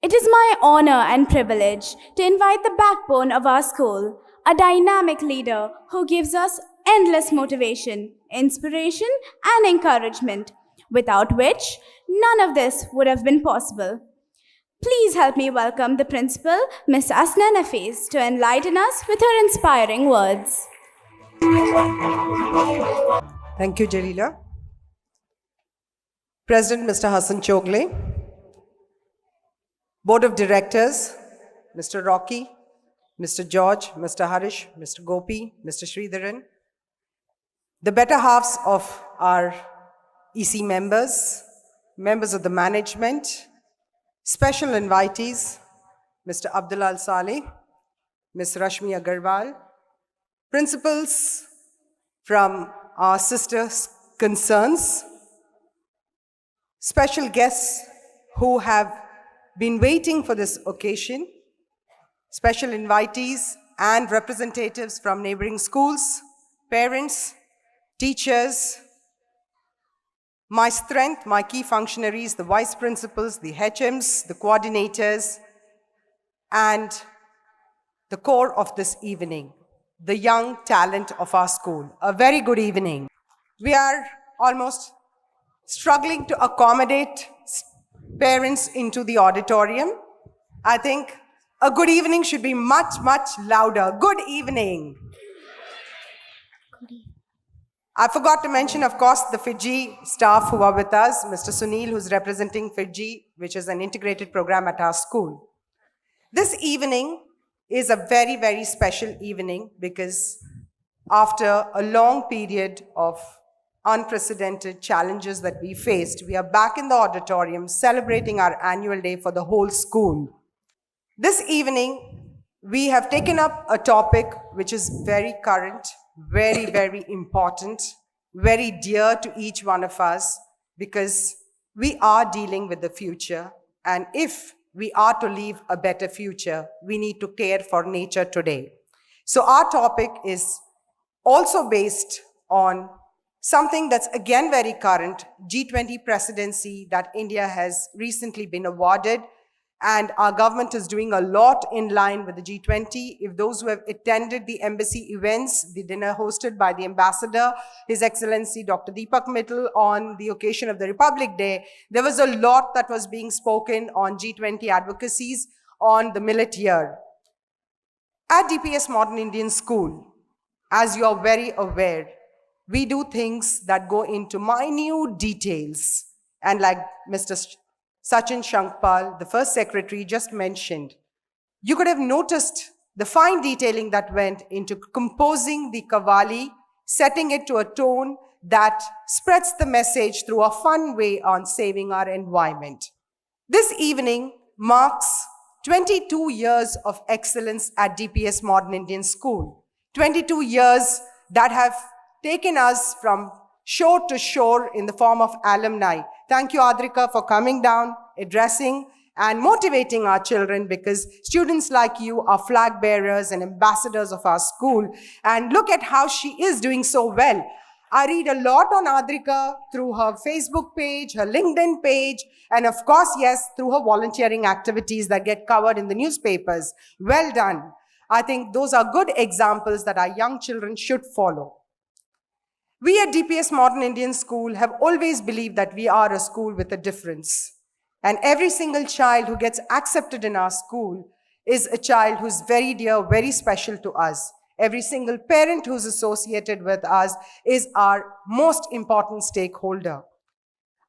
It is my honor and privilege to invite the backbone of our school, a dynamic leader who gives us endless motivation, inspiration, and encouragement, without which none of this would have been possible. Please help me welcome the principal, Ms. Asna Nafees, to enlighten us with her inspiring words. Thank you, Jalila. President Mr. Hassan Chogle, Board of Directors, Mr. Rocky, Mr. George, Mr. Harish, Mr. Gopi, Mr. Sridharan, the better halves of our EC members, members of the management, special invitees, Mr. Abdullah Saleh, Ms. Rashmi Agarwal, principals from our sister concerns, special guests who have been waiting for this occasion, special invitees and representatives from neighboring schools, parents, teachers, my strength, my key functionaries, the vice principals, the HMs, the coordinators, and the core of this evening, the young talent of our school. A very good evening. We are almost struggling to accommodate parents into the auditorium. I think a good evening should be much, much louder. Good evening. I forgot to mention, of course, the Fiji staff who are with us, Mr. Sunil, who's representing Fiji, which is an integrated program at our school. This evening is a very, very special evening because after a long period of unprecedented challenges that we faced, we are back in the auditorium celebrating our annual day for the whole school. This evening, we have taken up a topic which is very current, very, very important, very dear to each one of us because we are dealing with the future. And if we are to leave a better future, we need to care for nature today. So our topic is also based on something that's again very current, G20 presidency that India has recently been awarded, and our government is doing a lot in line with the G20. If those who have attended the embassy events, the dinner hosted by the ambassador, His Excellency Dr. Deepak Mittal on the occasion of the Republic Day, there was a lot that was being spoken on G20 advocacies on the millet year. At DPS Modern Indian School, as you are very aware, we do things that go into minute details. And like Mr. Sachin Shankpal, the first secretary, just mentioned, you could have noticed the fine detailing that went into composing the Qawwali, setting it to a tone that spreads the message through a fun way on saving our environment. This evening marks 22 years of excellence at DPS Modern Indian School. 22 years that have taken us from shore to shore in the form of alumni. Thank you, Adrika, for coming down, addressing and motivating our children, because students like you are flag bearers and ambassadors of our school. And look at how she is doing so well. I read a lot on Adrika through her Facebook page, her LinkedIn page, and of course, yes, through her volunteering activities that get covered in the newspapers. Well done. I think those are good examples that our young children should follow. We at DPS Modern Indian School have always believed that we are a school with a difference. And every single child who gets accepted in our school is a child who's very dear, very special to us. Every single parent who's associated with us is our most important stakeholder.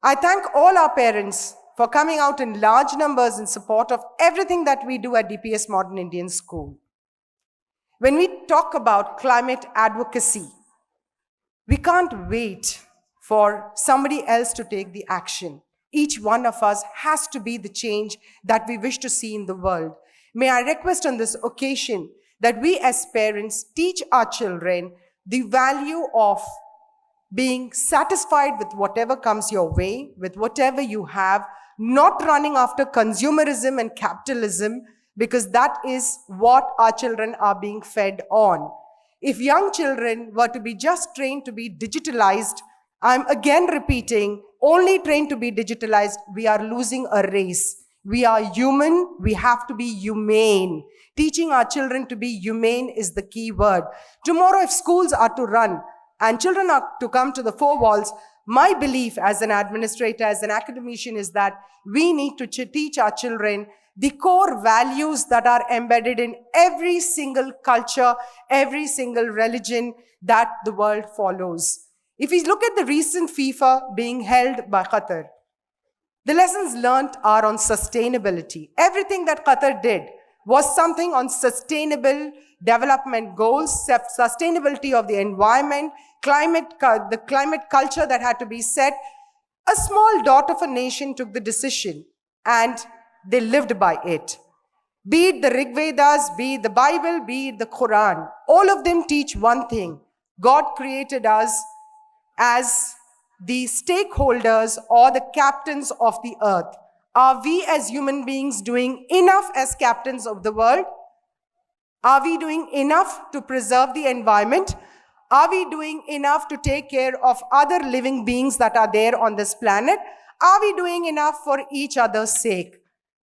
I thank all our parents for coming out in large numbers in support of everything that we do at DPS Modern Indian School. When we talk about climate advocacy, we can't wait for somebody else to take the action. Each one of us has to be the change that we wish to see in the world. May I request on this occasion that we as parents teach our children the value of being satisfied with whatever comes your way, with whatever you have, not running after consumerism and capitalism, because that is what our children are being fed on. If young children were to be just trained to be digitalized, I'm again repeating, only trained to be digitalized, we are losing a race. We are human. We have to be humane. Teaching our children to be humane is the key word. Tomorrow, if schools are to run and children are to come to the four walls, my belief as an administrator, as an academician, is that we need to teach our children the core values that are embedded in every single culture, every single religion that the world follows. If we look at the recent FIFA being held by Qatar, the lessons learned are on sustainability. Everything that Qatar did was something on sustainable development goals, sustainability of the environment, the climate culture that had to be set. A small dot of a nation took the decision and they lived by it. Be it the Rig Vedas, be it the Bible, be it the Quran, all of them teach one thing. God created us as the stakeholders or the captains of the earth. Are we as human beings doing enough as captains of the world? Are we doing enough to preserve the environment? Are we doing enough to take care of other living beings that are there on this planet? Are we doing enough for each other's sake?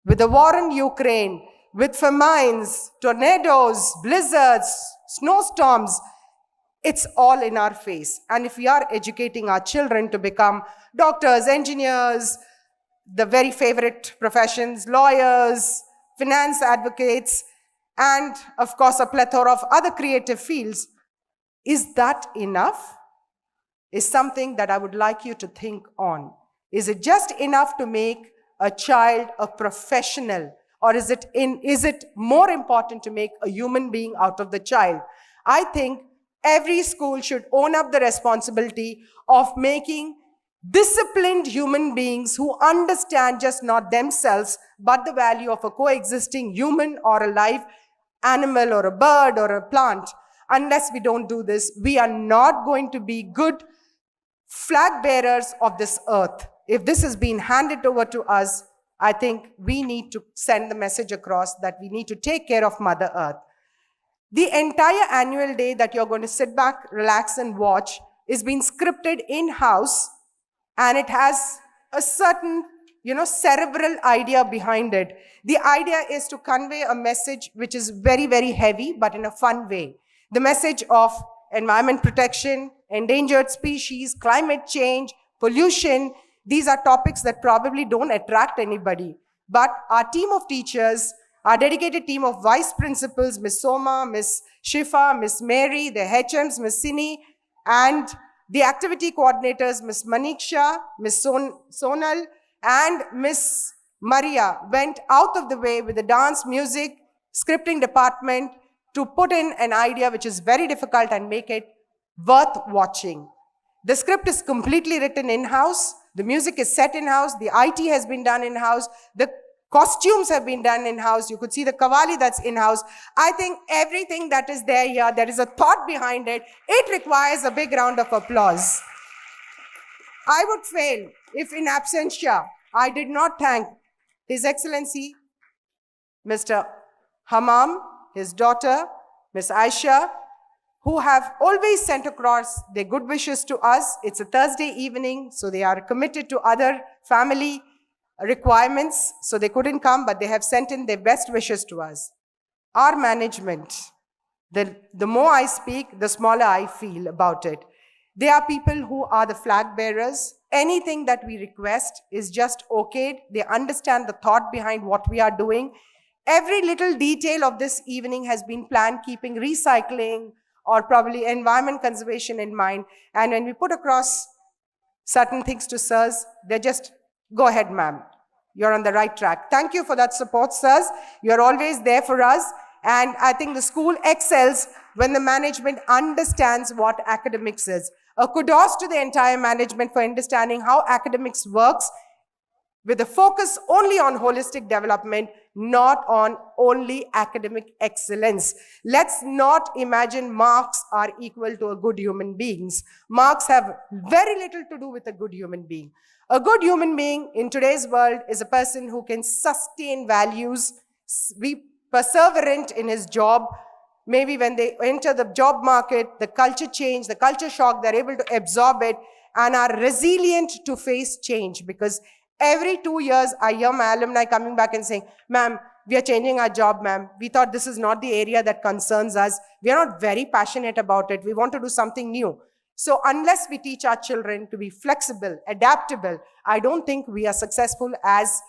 With the war in Ukraine, with famines, tornadoes, blizzards, snowstorms, it's all in our face. And if we are educating our children to become doctors, engineers, the very favorite professions, lawyers, finance advocates, and of course a plethora of other creative fields, is that enough? Is something that I would like you to think on. Is it just enough to make a child a professional? Or is it more important to make a human being out of the child? I think every school should own up the responsibility of making disciplined human beings who understand just not themselves, but the value of a coexisting human or a live animal or a bird or a plant. Unless we don't do this, we are not going to be good flag bearers of this earth. If this has been handed over to us, I think we need to send the message across that we need to take care of Mother Earth. The entire annual day that you're going to sit back, relax, and watch is being scripted in-house, and it has a certain, cerebral idea behind it. The idea is to convey a message which is very, very heavy, but in a fun way. The message of environment protection, endangered species, climate change, pollution. These are topics that probably don't attract anybody. But our team of teachers, our dedicated team of vice principals, Ms. Soma, Ms. Shifa, Ms. Mary, the HMs, Ms. Sini, and the activity coordinators, Ms. Maniksha, Ms. Sonal, and Ms. Maria went out of the way with the dance, music, scripting department to put in an idea which is very difficult and make it worth watching. The script is completely written in-house. The music is set in-house. The IT has been done in-house. The costumes have been done in-house. You could see the kavali that's in-house. I think everything that is there here, there is a thought behind it. It requires a big round of applause. I would fail if in absentia I did not thank His Excellency Mr. Hammam, his daughter, Ms. Aisha, who have always sent across their good wishes to us. It's a Thursday evening, so they are committed to other family requirements, so they couldn't come, but they have sent in their best wishes to us. Our management, the more I speak, the smaller I feel about it. They are people who are the flag bearers. Anything that we request is just okayed. They understand the thought behind what we are doing. Every little detail of this evening has been planned, keeping recycling or probably environment conservation in mind. And when we put across certain things to sirs, they just, go ahead, ma'am. You're on the right track. Thank you for that support, sirs. You're always there for us. And I think the school excels when the management understands what academics is. A kudos to the entire management for understanding how academics works with a focus only on holistic development, not on only academic excellence. Let's not imagine marks are equal to a good human beings. Marks have very little to do with a good human being. A good human being in today's world is a person who can sustain values, be perseverant in his job. Maybe when they enter the job market, the culture change, the culture shock, they're able to absorb it and are resilient to face change, because Every 2 years, I hear my alumni coming back and saying, ma'am, we are changing our job, ma'am. We thought this is not the area that concerns us. We are not very passionate about it. We want to do something new. So unless we teach our children to be flexible, adaptable, I don't think we are successful as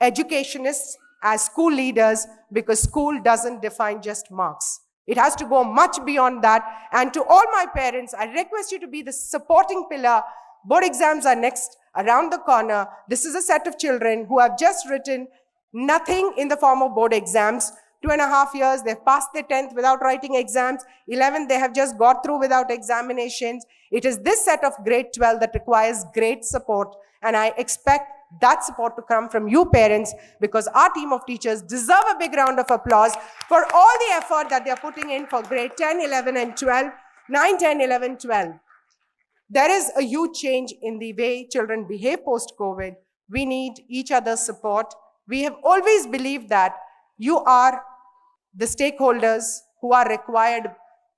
educationists, as school leaders, because school doesn't define just marks. It has to go much beyond that. And to all my parents, I request you to be the supporting pillar. Board exams are next, around the corner. This is a set of children who have just written nothing in the form of board exams. 2.5 years, they've passed their 10th without writing exams. 11th, they have just got through without examinations. It is this set of grade 12 that requires great support. And I expect that support to come from you parents, because our team of teachers deserve a big round of applause for all the effort that they're putting in for grade 10, 11, and 12, 9, 10, 11, 12. There is a huge change in the way children behave post-COVID. We need each other's support. We have always believed that you are the stakeholders who are required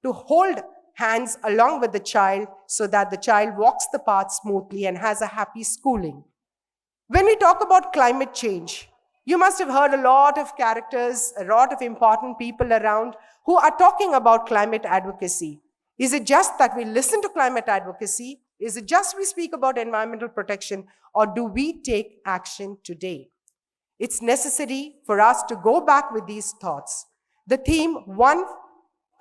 to hold hands along with the child so that the child walks the path smoothly and has a happy schooling. When we talk about climate change, you must have heard a lot of characters, a lot of important people around who are talking about climate advocacy. Is it just that we listen to climate advocacy? Is it just we speak about environmental protection? Or do we take action today? It's necessary for us to go back with these thoughts. The theme, one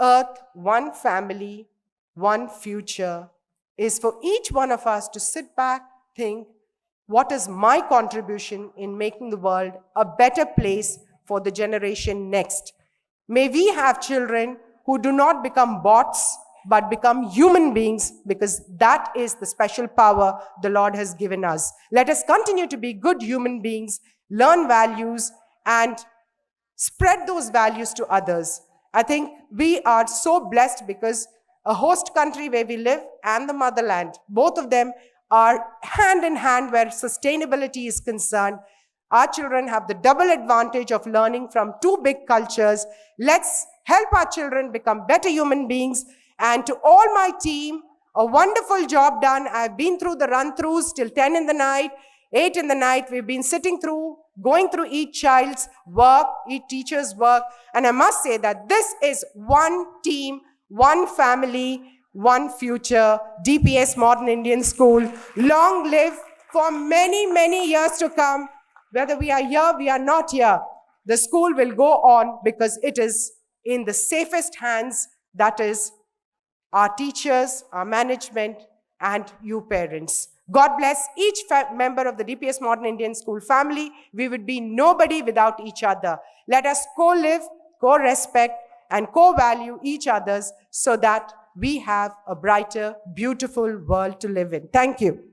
earth, one family, one future, is for each one of us to sit back, think, what is my contribution in making the world a better place for the generation next? May we have children who do not become bots, but become human beings, because that is the special power the Lord has given us. Let us continue to be good human beings, learn values, and spread those values to others. I think we are so blessed because a host country where we live and the motherland, both of them are hand in hand where sustainability is concerned. Our children have the double advantage of learning from two big cultures. Let's help our children become better human beings. And to all my team, a wonderful job done. I've been through the run-throughs till 10 in the night, 8 in the night. We've been sitting through, going through each child's work, each teacher's work. And I must say that this is one team, one family, one future, DPS Modern Indian School. Long live for many, many years to come. Whether we are here, we are not here. The school will go on because it is in the safest hands, that is our teachers, our management, and you parents. God bless each member of the DPS Modern Indian School family. We would be nobody without each other. Let us co-live, co-respect, and co-value each other's so that we have a brighter, beautiful world to live in. Thank you.